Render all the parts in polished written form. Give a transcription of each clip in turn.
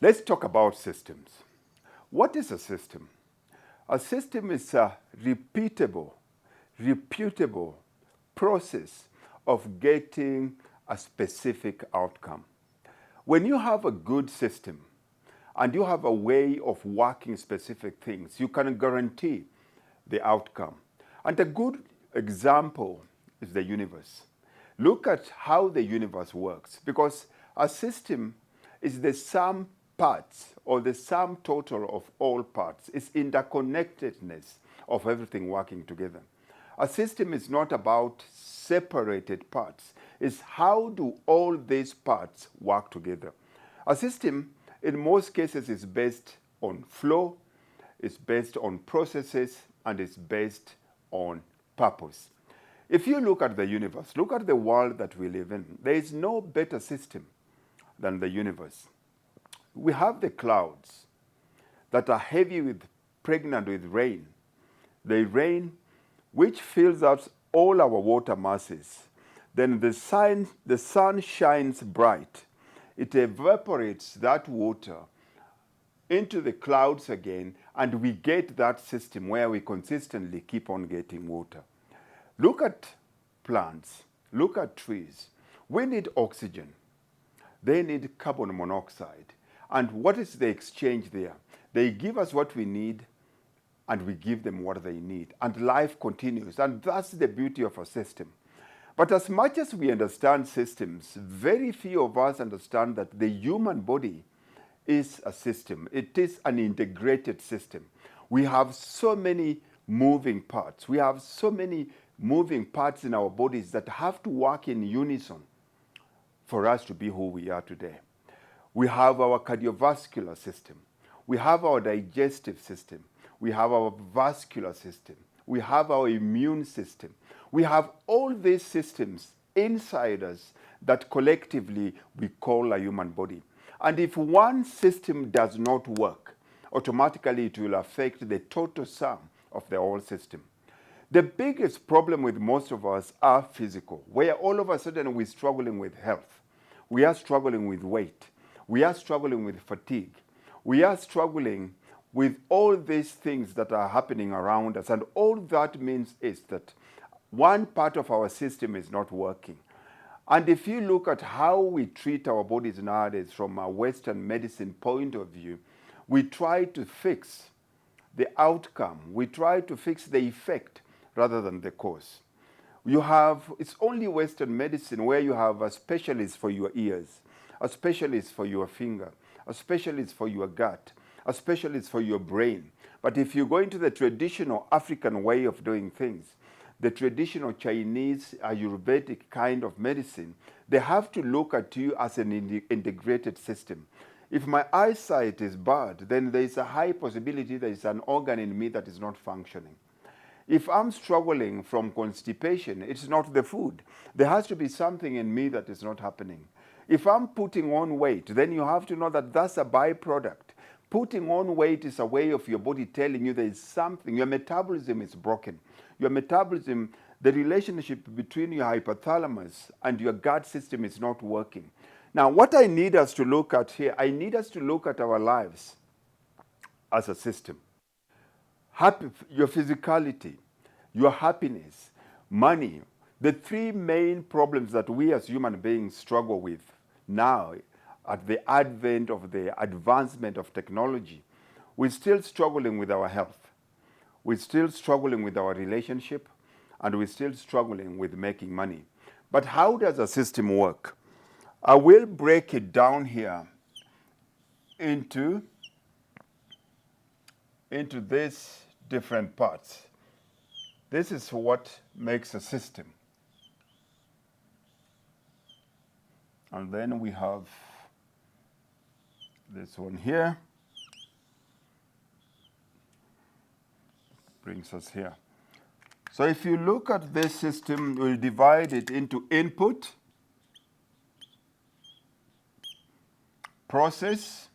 Let's talk about systems. What is a system? A system is a repeatable, reputable process of getting a specific outcome. When you have a good system and you have a way of working specific things, you can guarantee the outcome. And a good example is the universe. Look at how the universe works, because a system is the sum parts or the sum total of all parts. It's interconnectedness of everything working together. A system is not about separated parts. It's how do all these parts work together. A system, in most cases, is based on flow, it's based on processes, and it's based on purpose. If you look at the universe, look at the world that we live in, there is no better system than the universe. We have the clouds that are heavy with, pregnant with rain. The rain which fills up all our water masses. Then the sun shines bright. It evaporates that water into the clouds again, and we get that system where we consistently keep on getting water. Look at plants, look at trees. We need oxygen. They need carbon monoxide. And what is the exchange there? They give us what we need, and we give them what they need. And life continues. And that's the beauty of a system. But as much as we understand systems, very few of us understand that the human body is a system. It is an integrated system. We have so many moving parts. We have so many moving parts in our bodies that have to work in unison for us to be who we are today. We have our cardiovascular system. We have our digestive system. We have our vascular system. We have our immune system. We have all these systems inside us that collectively we call a human body. And if one system does not work, automatically it will affect the total sum of the whole system. The biggest problem with most of us are physical, where all of a sudden we're struggling with health. We are struggling with weight. We are struggling with fatigue. We are struggling with all these things that are happening around us. And all that means is that one part of our system is not working. And if you look at how we treat our bodies nowadays from a Western medicine point of view, we try to fix the outcome. We try to fix the effect rather than the cause. It's only Western medicine where you have a specialist for your ears, a specialist for your finger, a specialist for your gut, a specialist for your brain. But if you go into the traditional African way of doing things, the traditional Chinese Ayurvedic kind of medicine, they have to look at you as an integrated system. If my eyesight is bad, then there is a high possibility there is an organ in me that is not functioning. If I'm struggling from constipation, it's not the food. There has to be something in me that is not happening. If I'm putting on weight, then you have to know that that's a byproduct. Putting on weight is a way of your body telling you there is something. Your metabolism is broken. Your metabolism, the relationship between your hypothalamus and your gut system is not working. Now, what I need us to look at here, I need us to look at our lives as a system. Your physicality, your happiness, money, the three main problems that we as human beings struggle with now at the advent of the advancement of technology, we're still struggling with our health. We're still struggling with our relationship, and we're still struggling with making money. But how does a system work? I will break it down here into these different parts. This is what makes a system. And then we have this one here. Brings us here. So if you look at this system, we'll divide it into input, process,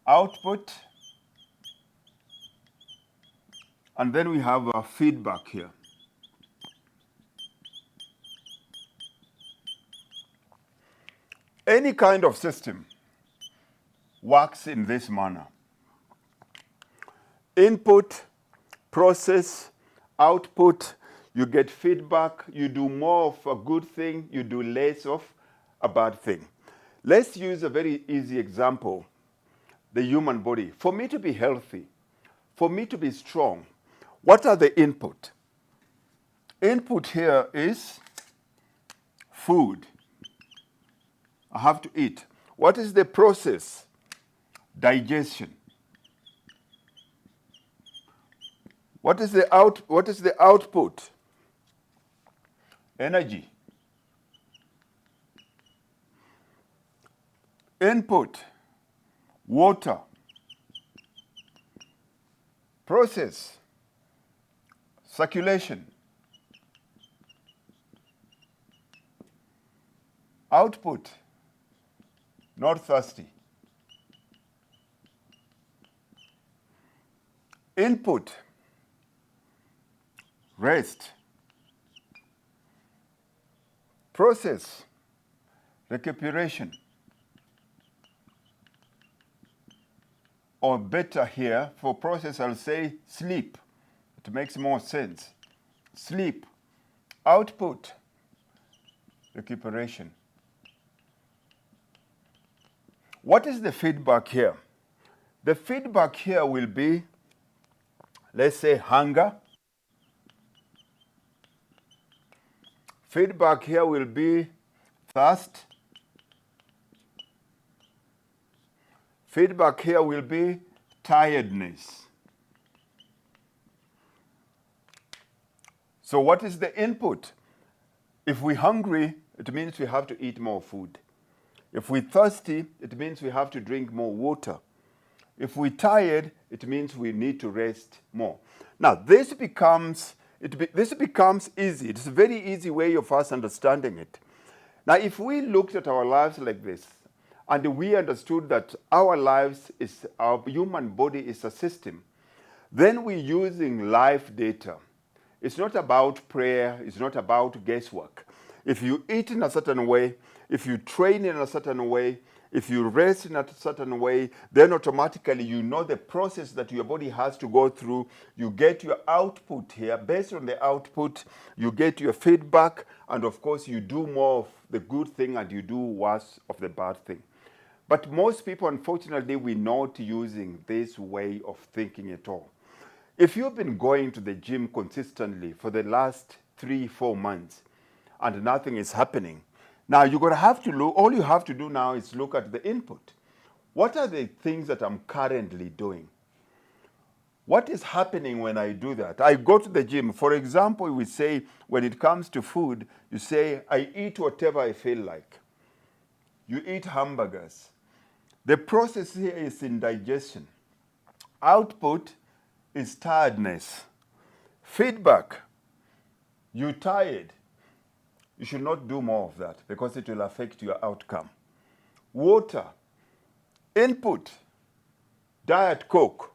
output, and then we have a feedback here. Any kind of system works in this manner. Input, process, output, you get feedback, you do more of a good thing, you do less of a bad thing. Let's use a very easy example, the human body. For me to be healthy, for me to be strong, what are the input? Input here is food. I have to eat. What is the process? Digestion. What is the output? Energy. Input, water. Process, circulation. Output, not thirsty. Input, rest. Process, recuperation. Or better here, for process I'll say sleep. It makes more sense. Sleep. Output, recuperation. What is the feedback here? The feedback here will be, let's say, hunger. Feedback here will be thirst. Feedback here will be tiredness. So what is the input? If we're hungry, it means we have to eat more food. If we're thirsty, it means we have to drink more water. If we're tired, it means we need to rest more. Now, this becomes easy. It's a very easy way of us understanding it. Now, if we looked at our lives like this, and we understood that our human body is a system, then we're using live data. It's not about prayer, it's not about guesswork. If you eat in a certain way, if you train in a certain way, if you rest in a certain way, then automatically you know the process that your body has to go through. You get your output here. Based on the output, you get your feedback, and of course you do more of the good thing and you do worse of the bad thing. But most people, unfortunately, we're not using this way of thinking at all. If you've been going to the gym consistently for the last 3-4 months and nothing is happening, now you're going to have to look, all you have to do now is look at the input. What are the things that I'm currently doing? What is happening when I do that? I go to the gym. For example, we say when it comes to food, you say, I eat whatever I feel like. You eat hamburgers. The process here is indigestion. Output is tiredness. Feedback, you're tired. You should not do more of that because it will affect your outcome. Water, input, Diet Coke.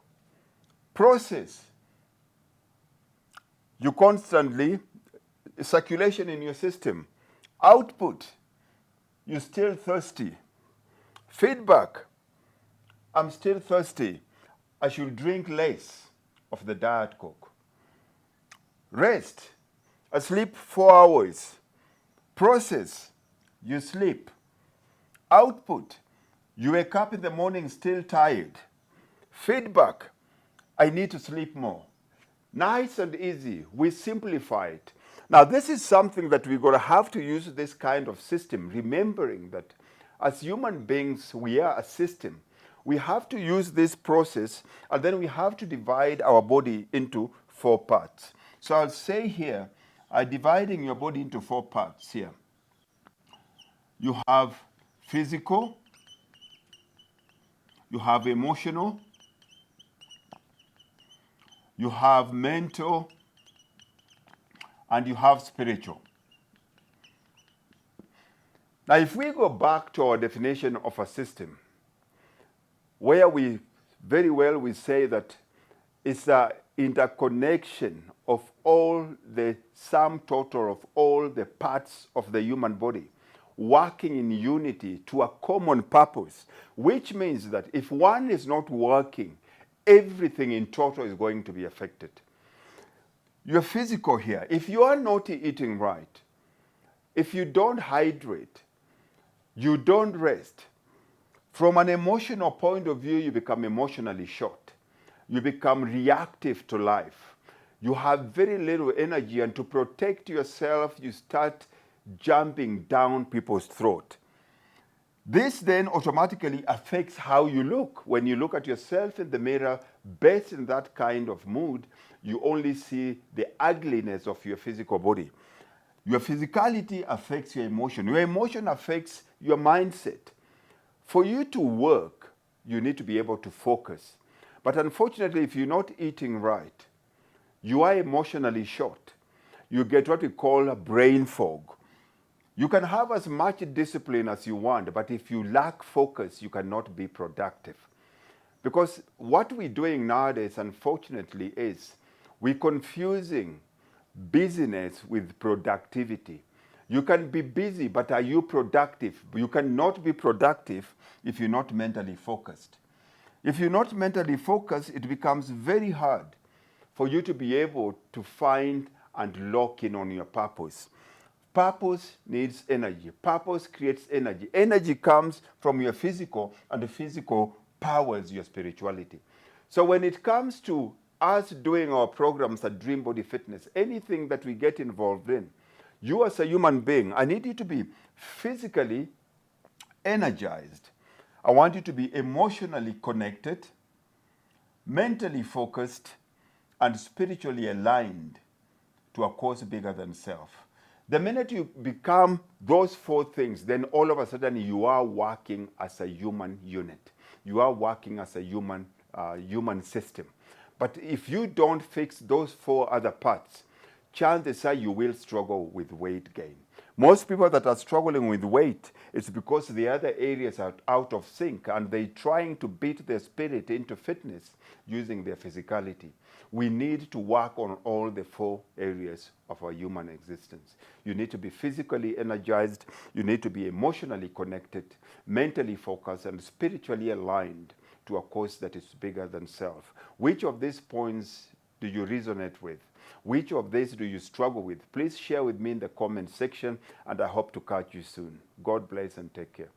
Process, you constantly, circulation in your system. Output, you're still thirsty. Feedback, I'm still thirsty. I should drink less of the Diet Coke. Rest, I sleep 4 hours. Process, you sleep. Output, you wake up in the morning still tired. Feedback, I need to sleep more. Nice and easy, we simplify it. Now this is something that we're going to have to use this kind of system, remembering that as human beings, we are a system. We have to use this process, and then we have to divide our body into 4 parts. So I'll say here, dividing your body into 4 parts here. You have physical, you have emotional, you have mental, and you have spiritual. Now, if we go back to our definition of a system, where we say that it's an interconnection of all the sum total of all the parts of the human body. working in unity to a common purpose, which means that if one is not working, everything in total is going to be affected. Your physical here, if you are not eating right, if you don't hydrate, you don't rest, from an emotional point of view, you become emotionally short. You become reactive to life. You have very little energy, and to protect yourself, you start jumping down people's throat. This then automatically affects how you look. When you look at yourself in the mirror, based in that kind of mood, you only see the ugliness of your physical body. Your physicality affects your emotion. Your emotion affects your mindset. For you to work, you need to be able to focus. But unfortunately, if you're not eating right, you are emotionally short. You get what we call a brain fog. You can have as much discipline as you want, but if you lack focus, you cannot be productive. Because what we're doing nowadays, unfortunately, is we're confusing busyness with productivity. You can be busy, but are you productive? You cannot be productive if you're not mentally focused. If you're not mentally focused, it becomes very hard for you to be able to find and lock in on your purpose. Purpose needs energy. Purpose creates energy. Energy comes from your physical, and the physical powers your spirituality. So when it comes to us doing our programs at Dream Body Fitness, anything that we get involved in, you as a human being, I need you to be physically energized. I want you to be emotionally connected, mentally focused, and spiritually aligned to a cause bigger than self. The minute you become those four things, then all of a sudden you are working as a human unit. You are working as a human system. But if you don't fix those four other parts, chances are you will struggle with weight gain. Most people that are struggling with weight, it's because the other areas are out of sync and they're trying to beat their spirit into fitness using their physicality. We need to work on all the four areas of our human existence. You need to be physically energized, you need to be emotionally connected, mentally focused, and spiritually aligned to a cause that is bigger than self. Which of these points do you resonate with? Which of these do you struggle with? Please share with me in the comment section, and I hope to catch you soon. God bless and take care.